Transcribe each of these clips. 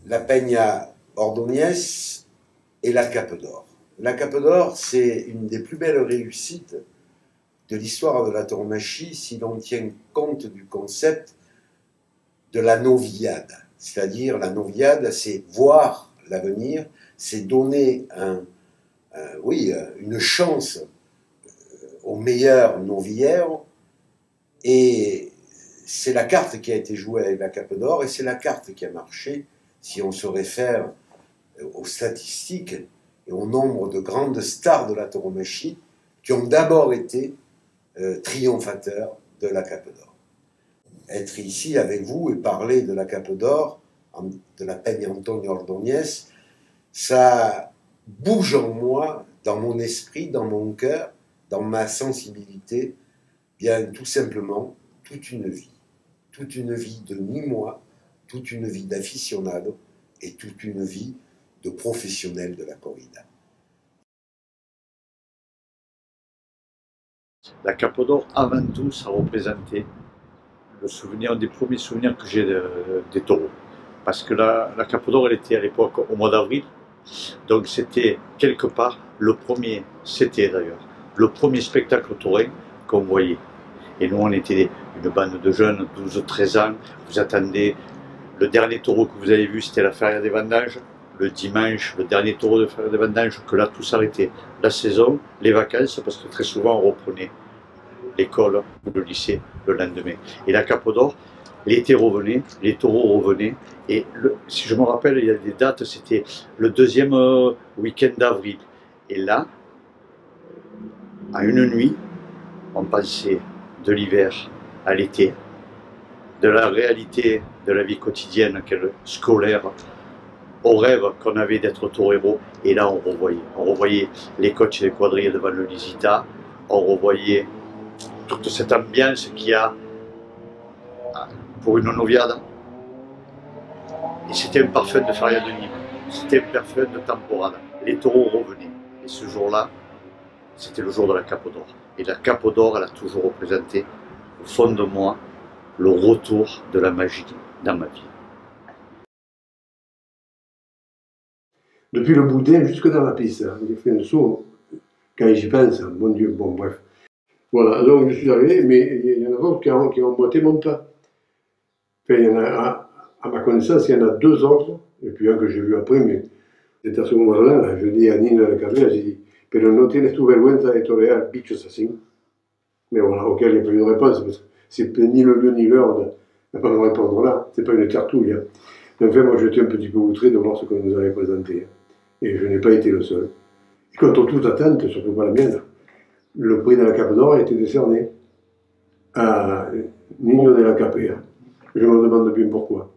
la Peña Ordóñez et la Cape d'Or. La Cape d'Or, c'est une des plus belles réussites de l'histoire de la tauromachie si l'on tient compte du concept de la novillade. C'est-à-dire, la novillade, c'est voir l'avenir, c'est donner une chance aux meilleurs novillaires, et c'est la carte qui a été jouée avec la Cape d'Or, et c'est la carte qui a marché, si on se réfère aux statistiques et au nombre de grandes stars de la tauromachie qui ont d'abord été triomphateurs de la Cape d'Or. Être ici avec vous et parler de la Cape d'Or, de la Peña Antonio Ordóñez, ça bouge en moi, dans mon esprit, dans mon cœur, dans ma sensibilité, bien tout simplement toute une vie de Nîmois, toute une vie d'aficionado et toute une vie de professionnel de la corrida. La Cape d'Or, avant tout, ça représentait le souvenir, un des premiers souvenirs que j'ai des taureaux. Parce que la Cape d'Or, elle était à l'époque au mois d'avril. Donc c'était quelque part c'était d'ailleurs le premier spectacle taurin qu'on voyait. Et nous, on était une bande de jeunes, 12-13 ans. Vous attendez, le dernier taureau que vous avez vu, c'était la Feria des Vendanges. Le dimanche, le dernier taureau de Feria des Vendanges, que là, tout s'arrêtait. La saison, les vacances, parce que très souvent, on reprenait l'école ou le lycée le lendemain. Et la Cape d'Or, l'été revenait, les taureaux revenaient. Et si je me rappelle, il y a des dates, c'était le deuxième week-end d'avril. Et là, à une nuit, on passait de l'hiver à l'été, de la réalité de la vie quotidienne, scolaire, au rêve qu'on avait d'être torero. Et là, on revoyait les coachs des quadrilles devant le Lisita, on revoyait toute cette ambiance qu'il y a pour une noviade. Et c'était un parfum de Feria de Nîmes, c'était un parfum de temporade. Les taureaux revenaient. Et ce jour-là, c'était le jour de la Cape d'Or. Et la Cape d'Or, elle a toujours représenté, au fond de moi, le retour de la magie dans ma vie. Depuis le boudin jusque dans la piste, j'ai fait un saut, quand j'y pense, mon Dieu, bon bref. Voilà, donc je suis arrivé, mais il y en a d'autres qui ont emboîté mon pas. Enfin, il y en a, à ma connaissance, il y en a 2 autres, et puis un que j'ai vu après, mais c'était à ce moment-là, je dis à Nino de la Carrera, j'ai dit, pero no tienes tu vergüenza de torear bichos así. Mais voilà, auquel il n'y a pas eu de réponse, parce que c'est ni le lieu ni l'heure de pas me répondre là, c'est pas une tertouille. Hein. Mais enfin, moi j'étais un petit peu outré de voir ce qu'on nous avait présenté. Et je n'ai pas été le seul. Et contre toute attente, surtout pas la mienne, le prix de la Cape d'Or a été décerné à Nino de la Capea. Je me demande bien pourquoi.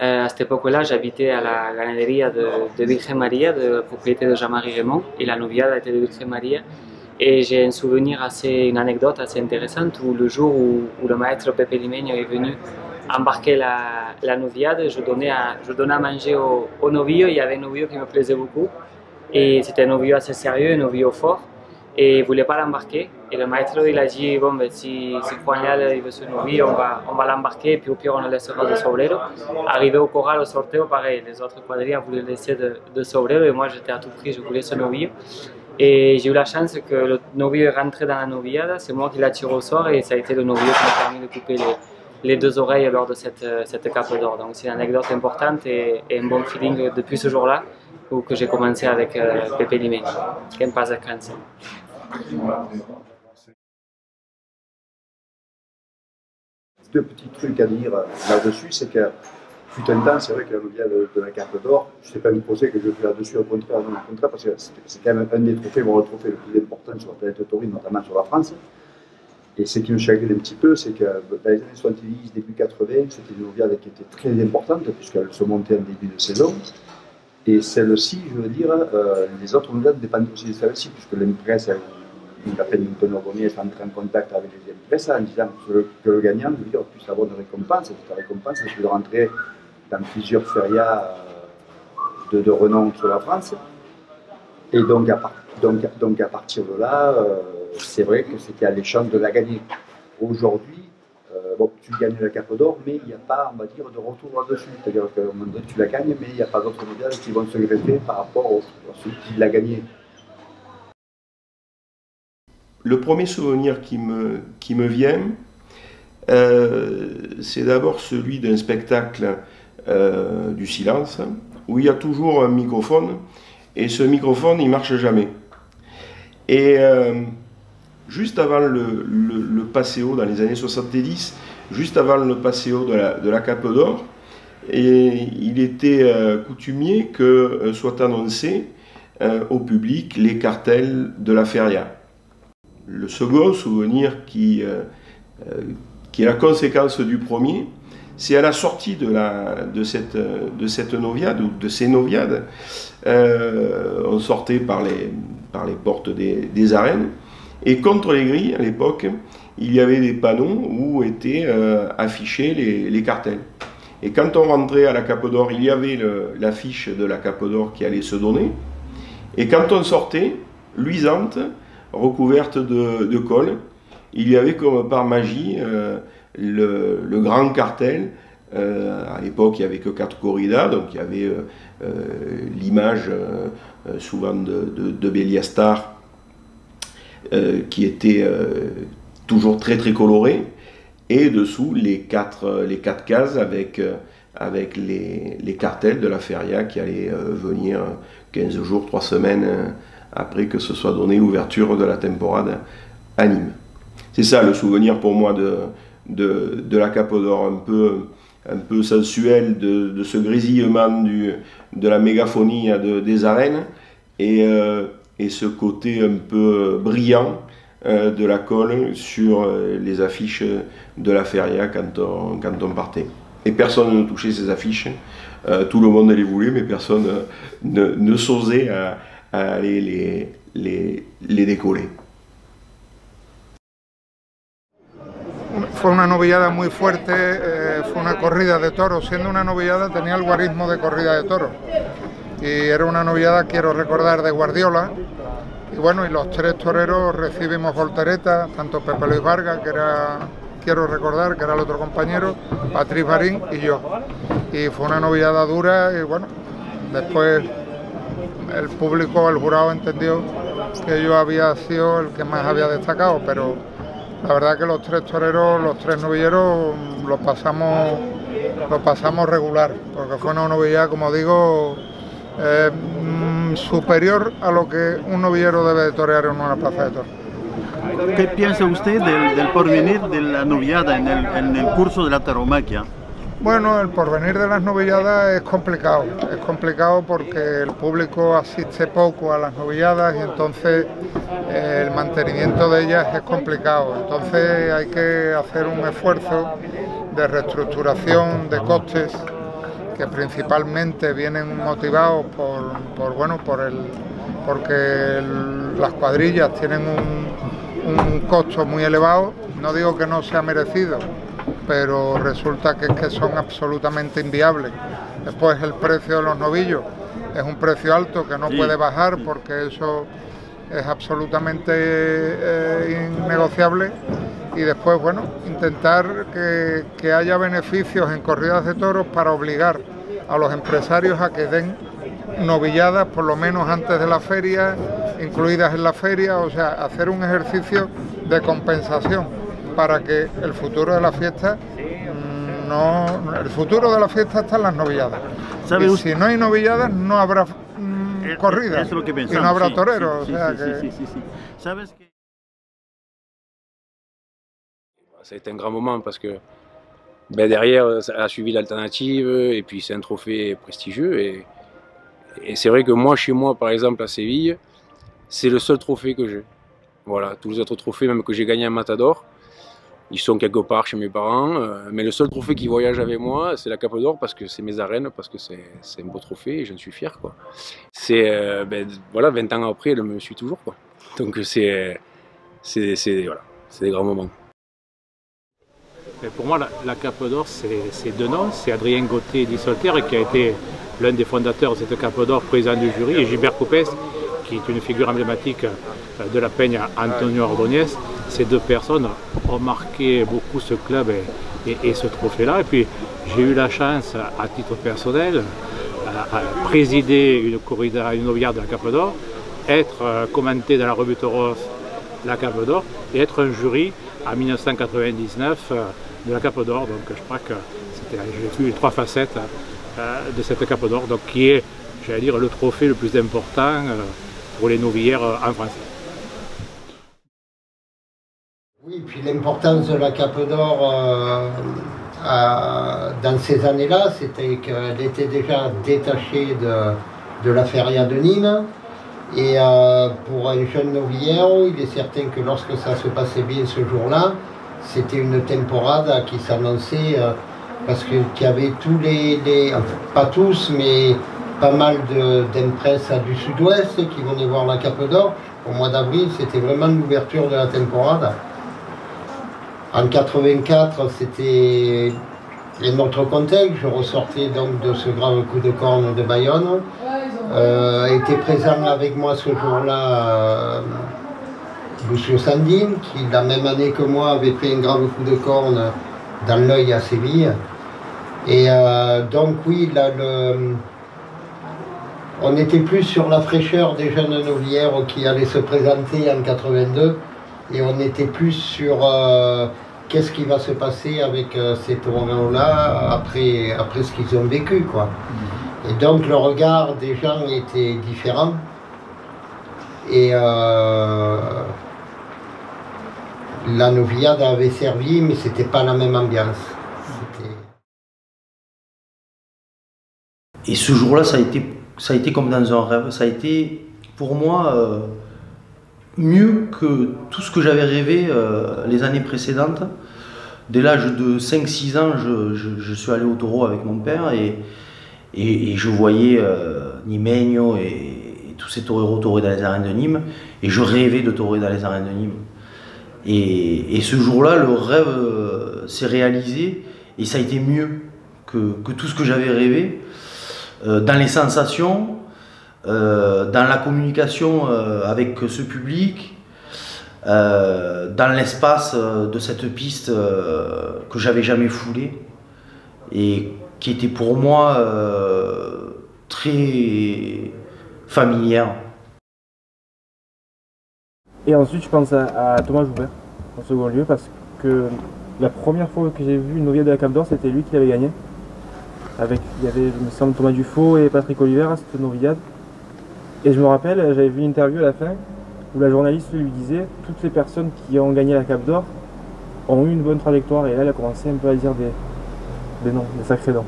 À cette époque-là, j'habitais à la ganaderie de Virgen Maria, de la propriété de Jean-Marie Raymond, et la novillade était de Virgen Maria. Et j'ai un souvenir une anecdote assez intéressante où le jour où le maître Pepe Limeño est venu embarquer la novillade, je donnais à manger au novillo. Il y avait un novillo qui me plaisait beaucoup, et c'était un novillo assez sérieux, un novillo fort, et il ne voulait pas l'embarquer. Et le maître, il a dit, bon, ben, si Juan Leal il veut ce novillo, on va l'embarquer, et puis au pire on le laissera de sobrero. Arrivé au corral, au sorteo, pareil, les autres quadrilles voulaient le laisser de sobrero, et moi j'étais à tout prix, je voulais ce novillo. Et j'ai eu la chance que le novillo est rentré dans la novillade, c'est moi qui l'ai tiré au sort, et ça a été le novillo qui m'a permis de couper les 2 oreilles lors de cette Cape d'Or. Donc c'est une anecdote importante et un bon feeling depuis ce jour-là où que j'ai commencé avec Pepe Limeño. Qu'en paz descanse. Deux petits trucs à dire là-dessus, c'est que fut un temps, c'est vrai que la novillade de la Cape d'Or, je ne sais pas me poser que je fais là-dessus au contraire, non, au contraire, parce que c'est quand même un des trophées, bon, le trophée le plus important sur la planète taurine, notamment sur la France. Et ce qui me chagrine un petit peu, c'est que dans les années 70, début 80, c'était une novillade qui était très importante, puisqu'elle se montait en début de saison. Et celle-ci, je veux dire, les autres novillades dépendent aussi de celle-ci, puisque l'impresse, la Peña Antonio Ordóñez est entrée en contact avec les impresses en disant que le gagnant puisse avoir une récompense. Et cette récompense, c'est de rentrer dans plusieurs férias de renom sur la France. Et donc à partir de là, c'est vrai que c'était alléchant de la gagner. Aujourd'hui, bon, tu gagnes la Cape d'Or, mais il n'y a pas, on va dire, de retour là-dessus. C'est-à-dire qu'à un moment donné, tu la gagnes, mais il n'y a pas d'autres noviades qui vont se greffer par rapport à celui qui l'a gagné. Le premier souvenir qui me vient, c'est d'abord celui d'un spectacle du silence, où il y a toujours un microphone, et ce microphone, il ne marche jamais. Et juste avant le Passéo, dans les années 70, juste avant le Passéo de la Cape d'Or, il était coutumier que soient annoncés au public les cartels de la feria. Le second souvenir qui est la conséquence du premier, c'est à la sortie de cette noviade, ou de ces noviades, on sortait par les portes des arènes, et contre les grilles, à l'époque, il y avait des panneaux où étaient affichés les cartels. Et quand on rentrait à la Cape d'Or, il y avait l'affiche de la Cape d'Or qui allait se donner, et quand on sortait, luisante, recouverte de colle, il y avait comme par magie le grand cartel. À l'époque, il n'y avait que 4 corridas, donc il y avait l'image souvent de Béliastar qui était toujours très très colorée, et dessous les quatre cases avec les cartels de la feria qui allaient venir 15 jours, 3 semaines après que se soit donné l'ouverture de la temporade à Nîmes. C'est ça le souvenir pour moi de la Cape d'Or, un peu sensuel, de ce grésillement de la mégaphonie des arènes, et ce côté un peu brillant de la colle sur les affiches de la feria quand on partait. Et personne ne touchait ces affiches, tout le monde les voulait, mais personne ne s'osait à aller les décoller. Fue una novillada muy fuerte, fue una corrida de toros. Siendo una novillada tenía el guarismo de corrida de toros. Y era una novillada, quiero recordar, de Guardiola. Y bueno, y los 3 toreros recibimos volteretas, tanto Pepe Luis Vargas, que era, quiero recordar, que era el otro compañero, Patrice Barín y yo. Y fue una novillada dura, y bueno, después el público, el jurado entendió que yo había sido el que más había destacado, pero la verdad que los 3 toreros, los 3 novilleros, lo pasamos regular, porque fue una novillada, como digo, superior a lo que un novillero debe de torear en una plaza de toros. ¿Qué piensa usted del porvenir de la novillada en el curso de la tauromaquia? Bueno, el porvenir de las novilladas es complicado porque el público asiste poco a las novilladas y entonces el mantenimiento de ellas es complicado. Entonces hay que hacer un esfuerzo de reestructuración de costes que principalmente vienen motivados porque las cuadrillas tienen un costo muy elevado. No digo que no sea merecido, pero resulta que son absolutamente inviables. Después el precio de los novillos es un precio alto que no puede bajar porque eso es absolutamente innegociable. Y después, bueno, intentar que haya beneficios en corridas de toros para obligar a los empresarios a que den novilladas por lo menos antes de la feria, incluidas en la feria, o sea, hacer un ejercicio de compensación para que el futuro de la fiesta el futuro de la fiesta está en las novilladas. Y si no hay novilladas no habrá corridas es lo que y no habrá toreros. ¿Sabes que... Ça a été un grand moment parce que derrière, ça a suivi l'alternative et puis c'est un trophée prestigieux. Et c'est vrai que moi, chez moi, par exemple, à Séville, c'est le seul trophée que j'ai. Voilà, tous les autres trophées, même que j'ai gagné à Matador, ils sont quelque part chez mes parents. Mais le seul trophée qui voyage avec moi, c'est la Cape d'Or parce que c'est mes arènes, parce que c'est un beau trophée et j'en suis fier, quoi. C'est, voilà, 20 ans après, elle me suit toujours, quoi. Donc c'est voilà, des grands moments. Pour moi, la Cape d'Or, c'est 2 noms. C'est Adrien Gauthier d'Issolter, qui a été l'un des fondateurs de cette Cape d'Or, président du jury, et Gilbert Copes, qui est une figure emblématique de la peigne Antonio Ordóñez, ces deux personnes ont marqué beaucoup ce club et ce trophée-là. Et puis j'ai eu la chance, à titre personnel, à présider une corrida, une noviade de la Cape d'Or, être commenté dans la revue Toros la Cape d'Or et être un jury en 1999 de la Cape d'Or. Donc je crois que j'ai vu les trois facettes de cette Cape d'Or, donc qui est, j'allais dire, le trophée le plus important pour les novières en France. Oui, puis l'importance de la Cape d'Or dans ces années-là, c'était qu'elle était déjà détachée de la feria de Nîmes. Et pour un jeune novillero, il est certain que lorsque ça se passait bien ce jour-là, c'était une temporada qui s'annonçait, parce qu'il y avait tous enfin, pas tous, mais pas mal d'impresses du sud-ouest qui venaient voir la Cape d'Or. Au mois d'avril, c'était vraiment l'ouverture de la temporada. En 84, c'était un autre contexte. Je ressortais donc de ce grave coup de corne de Bayonne. Était présent avec moi ce jour-là Lucio Sandin, qui la même année que moi avait pris un grave coup de corne dans l'œil à Séville. Et donc oui, là, on était plus sur la fraîcheur des jeunes novières qui allaient se présenter en 82, et on était plus sur qu'est-ce qui va se passer avec ces taureaux-là après ce qu'ils ont vécu, quoi. Et donc le regard des gens était différent. Et la novillade avait servi, mais c'était pas la même ambiance. Et ce jour-là, ça a été comme dans un rêve. Ça a été pour moi mieux que tout ce que j'avais rêvé les années précédentes. Dès l'âge de 5-6 ans, je suis allé au taureau avec mon père et je voyais Nimeño et tous ces taureaux tourés dans les arènes de Nîmes, et je rêvais de taurer dans les arènes de Nîmes. Et ce jour-là, le rêve s'est réalisé, et ça a été mieux que tout ce que j'avais rêvé, dans les sensations, dans la communication avec ce public, dans l'espace de cette piste que j'avais jamais foulée, et qui était pour moi très familière. Et ensuite, je pense à Thomas Joubert, en second lieu, parce que la première fois que j'ai vu une noviade de la Cape d'Or, c'était lui qui l'avait gagné. Il y avait, il me semble, Thomas Dufaux et Patrick Oliver à cette noviade. Et je me rappelle, j'avais vu une interview à la fin où la journaliste lui disait « Toutes les personnes qui ont gagné la Cape d'Or ont eu une bonne trajectoire ». Et là, elle a commencé un peu à dire des noms, des sacrés noms.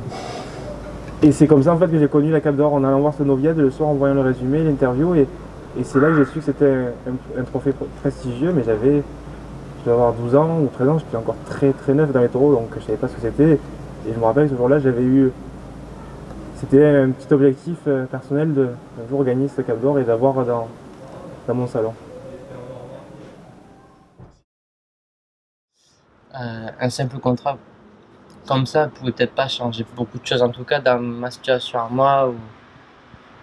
Et c'est comme ça en fait que j'ai connu la Cape d'Or, en allant voir cette noviade le soir, en voyant le résumé, l'interview, et c'est là que j'ai su que c'était un trophée prestigieux, mais je devais avoir 12 ans ou 13 ans, j'étais encore très neuf dans les taureaux, donc je savais pas ce que c'était. Et je me rappelle que ce jour-là, c'était un petit objectif personnel de un jour gagner cette Cape d'Or et d'avoir dans mon salon. Un simple contrat comme ça pouvait peut-être pas changer beaucoup de choses, en tout cas dans ma situation à moi, où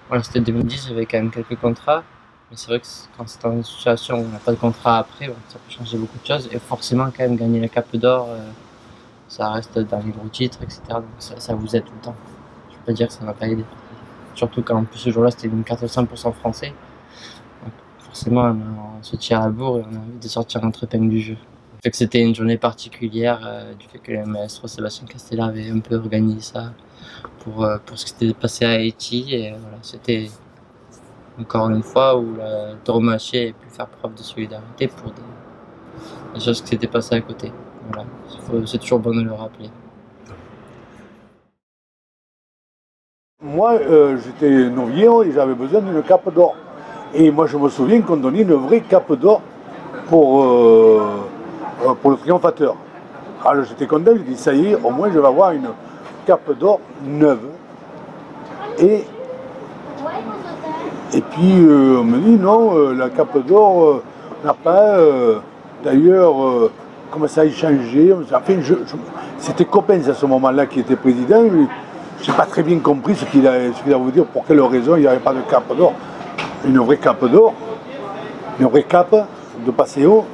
voilà, c'était 2010, j'avais quand même quelques contrats, mais c'est vrai que quand c'est dans une situation où on n'a pas de contrat après, bon, ça peut changer beaucoup de choses, et forcément quand même gagner la Cape d'Or, ça reste dans les gros titres, etc. Donc ça vous aide tout le temps. Je peux pas dire que ça m'a pas aidé. Surtout quand en plus ce jour-là c'était une carte 100% français. Donc forcément on se tire à la bourre et on a envie de sortir notre épingle du jeu. Le fait que c'était une journée particulière, du fait que le maestro Sébastien Castella avait un peu organisé ça pour ce qui s'était passé à Haïti, et voilà, c'était encore une fois où la tauromachie a pu faire preuve de solidarité pour des choses qui s'étaient passées à côté. Voilà, c'est toujours bon de le rappeler. Moi, j'étais novillero et j'avais besoin d'une cape d'or. Et moi, je me souviens qu'on donnait une vraie cape d'or pour le triomphateur. Alors j'étais content, je dis ça y est, au moins je vais avoir une cape d'or neuve. Et puis on me dit non, la cape d'or n'a pas, d'ailleurs, comment ça a changé. Enfin, c'était Coppens à ce moment-là qui était président. Je n'ai pas très bien compris ce qu'il a voulu dire, pour quelle raison il n'y avait pas de cape d'or. Une vraie cape d'or, une vraie cape de Paseo.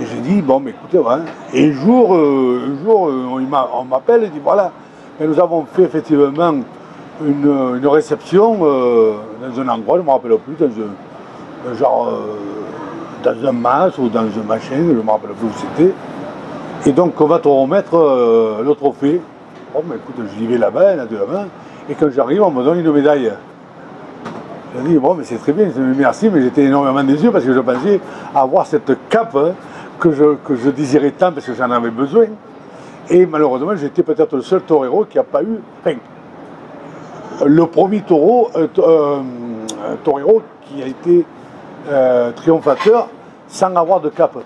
Et j'ai dit, bon, mais écoutez, voilà. Et un jour, on m'appelle et dit, voilà, et nous avons fait effectivement une réception dans un endroit, je ne me rappelle plus, dans un mas ou dans un machin, je ne me rappelle plus où c'était. Et donc on va te remettre le trophée. Bon, mais écoute, j'y vais là-bas, naturellement, et quand j'arrive, on me donne une médaille. J'ai dit, bon, mais c'est très bien, merci, mais j'étais énormément déçu parce que je pensais avoir cette cape que je désirais tant parce que j'en avais besoin. Et malheureusement, j'étais peut-être le seul torero qui n'a pas eu. Enfin, le premier torero qui a été triomphateur sans avoir de cape.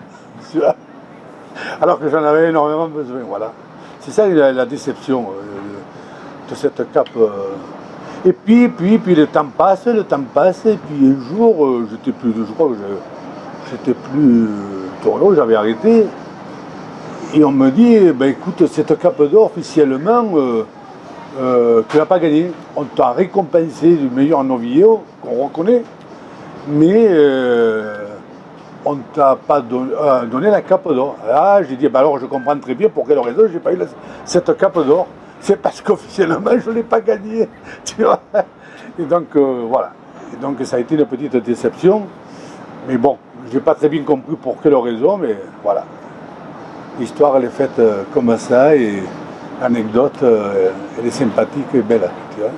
Alors que j'en avais énormément besoin, voilà. C'est ça la déception de cette cape. Et puis le temps passe, et puis un jour, je crois que j'étais plus torero, j'avais arrêté. Et on me dit, ben écoute, cette cape d'or, officiellement, tu n'as pas gagné. On t'a récompensé du meilleur novillo, qu'on reconnaît, mais on ne t'a pas donné la cape d'or. Ah, j'ai dit, ben alors je comprends très bien pour quelle raison je n'ai pas eu cette cape d'or. C'est parce qu'officiellement, je ne l'ai pas gagnée. Tu vois. Et donc, voilà. Et donc, ça a été une petite déception. Mais bon, je n'ai pas très bien compris pour quelle raison, mais voilà. L'histoire, elle est faite comme ça, et l'anecdote, elle est sympathique et belle. Tu vois.